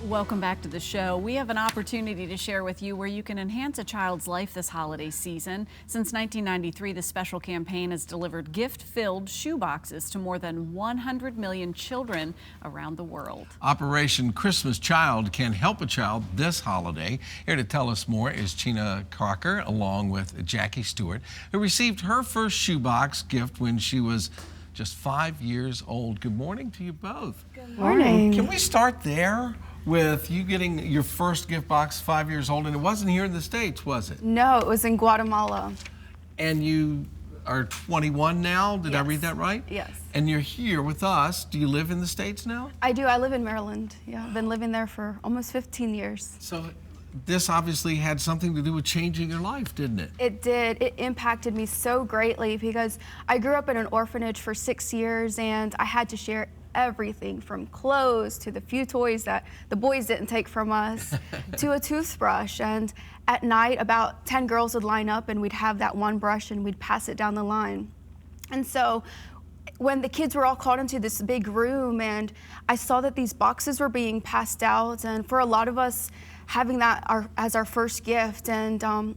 Welcome back to the show. We have an opportunity to share with you where you can enhance a child's life this holiday season. Since 1993, the special campaign has delivered gift-filled shoe boxes to more than 100 million children around the world. Operation Christmas Child can help a child this holiday. Here to tell us more is Chena Crocker, along with Jackie Stewart, who received her first shoebox gift when she was just 5 years old. Good morning to you both. Good morning. Can we start there with you getting your first gift box 5 years old? And it wasn't here in the States, was it? No, it was in Guatemala. And you are 21 now? Did I Yes. read that right? Yes. And you're here with us. Do you live in the States now? I do. I live in Maryland. Yeah, I've been living there for almost 15 years. So this obviously had something to do with changing your life, didn't it? It did. It impacted me so greatly because I grew up in an orphanage for 6 years and I had to share everything from clothes to the few toys that the boys didn't take from us to a toothbrush. And at night, about 10 girls would line up and we'd have that one brush and we'd pass it down the line. And so when the kids were all called into this big room and I saw that these boxes were being passed out, and for a lot of us, having that as our first gift, and so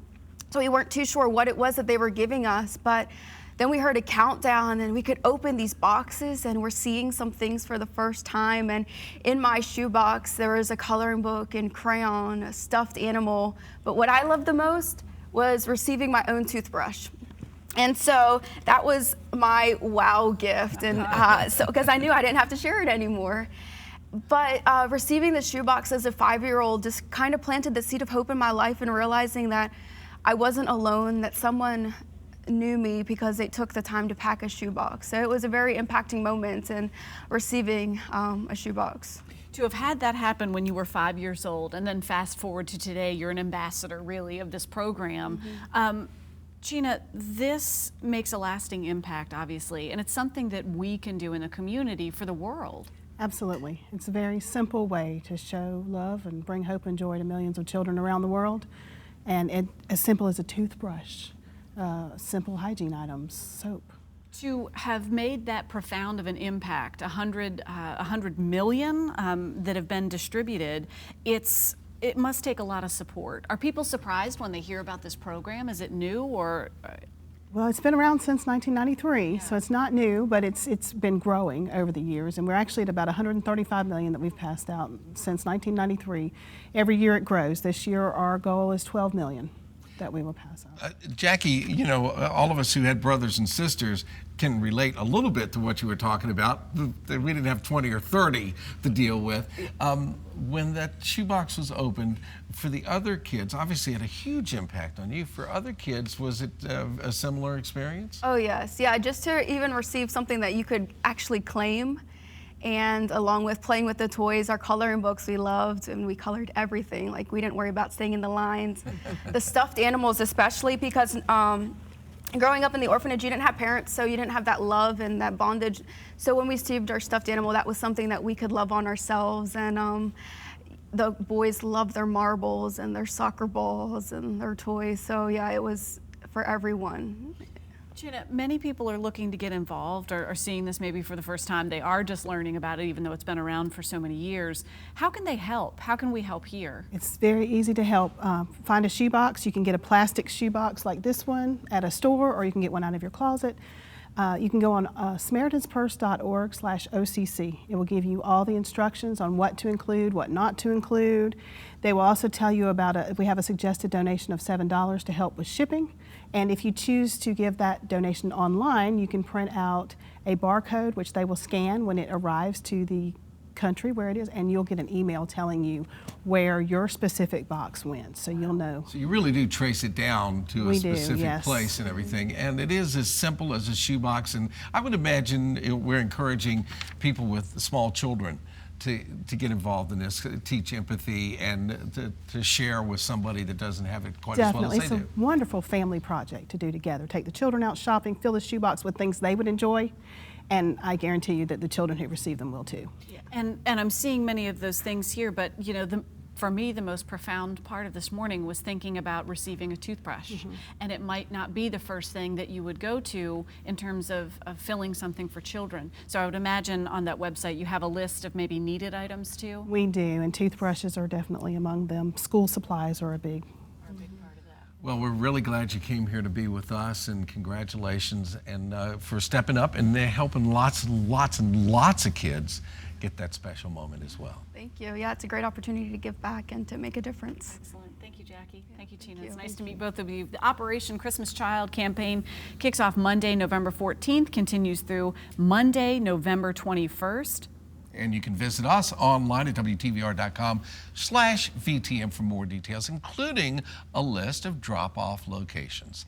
we weren't too sure what it was that they were giving us, but then we heard a countdown and we could open these boxes and we're seeing some things for the first time. And in my shoebox, there was a coloring book and crayon, a stuffed animal. But what I loved the most was receiving my own toothbrush. And so that was my wow gift, and so because I knew I didn't have to share it anymore. But receiving the shoebox as a 5-year-old just kind of planted the seed of hope in my life, and realizing that I wasn't alone, that someone knew me because they took the time to pack a shoebox. So it was a very impacting moment in receiving a shoebox. To have had that happen when you were 5 years old, and then fast forward to today, you're an ambassador really of this program. Chena, this makes a lasting impact, obviously, and it's something that we can do in the community for the world. Absolutely. It's a very simple way to show love and bring hope and joy to millions of children around the world. And as simple as a toothbrush, simple hygiene items, soap. To have made that profound of an impact, 100 million that have been distributed, it must take a lot of support. Are people surprised when they hear about this program? Is it new or? Well, it's been around since 1993, so it's not new, but it's been growing over the years, and we're actually at about 135 million that we've passed out since 1993. Every year it grows. This year our goal is 12 million that we will pass out. Jackie, you know, all of us who had brothers and sisters can relate a little bit to what you were talking about. We didn't have 20 or 30 to deal with. When that shoebox was opened, for the other kids, obviously it had a huge impact on you. For other kids, was it a similar experience? Oh yes, yeah, just to even receive something that you could actually claim, and along with playing with the toys, our coloring books we loved, and we colored everything. Like, we didn't worry about staying in the lines. The stuffed animals especially, because growing up in the orphanage, you didn't have parents, so you didn't have that love and that bondage. So when we received our stuffed animal, that was something that we could love on ourselves. And the boys loved their marbles and their soccer balls and their toys. So yeah, it was for everyone. Chena, many people are looking to get involved or are seeing this maybe for the first time. They are just learning about it, even though it's been around for so many years. How can they help? How can we help here? It's very easy to help. Find a shoebox. You can get a plastic shoebox like this one at a store, or you can get one out of your closet. You can go on Samaritans.Purse.org/OCC. It will give you all the instructions on what to include, what not to include. They will also tell you about we have a suggested donation of $7 to help with shipping. And if you choose to give that donation online, you can print out a barcode, which they will scan when it arrives to the country where it is, and you'll get an email telling you where your specific box went, so you'll know. So you really do trace it down to a specific yes. place and everything, and it is as simple as a shoebox. And I would imagine we're encouraging people with small children to get involved in this, teach empathy, and to share with somebody that doesn't have it quite as well as they do. Definitely, it's a wonderful family project to do together. Take the children out shopping, fill the shoebox with things they would enjoy, and I guarantee you that the children who receive them will too. And I'm seeing many of those things here, but you know, for me, the most profound part of this morning was thinking about receiving a toothbrush. And it might not be the first thing that you would go to in terms of filling something for children. So I would imagine on that website you have a list of maybe needed items too. We do, and toothbrushes are definitely among them. School supplies are a big. Well, we're really glad you came here to be with us, and congratulations and for stepping up and helping lots and lots and lots of kids get that special moment as well. Thank you. Yeah, it's a great opportunity to give back and to make a difference. Excellent. Thank you, Jackie. Thank you, Tina. It's nice to meet both of you. The Operation Christmas Child campaign kicks off Monday, November 14th, continues through Monday, November 21st. And you can visit us online at WTVR.com/VTM for more details, including a list of drop-off locations.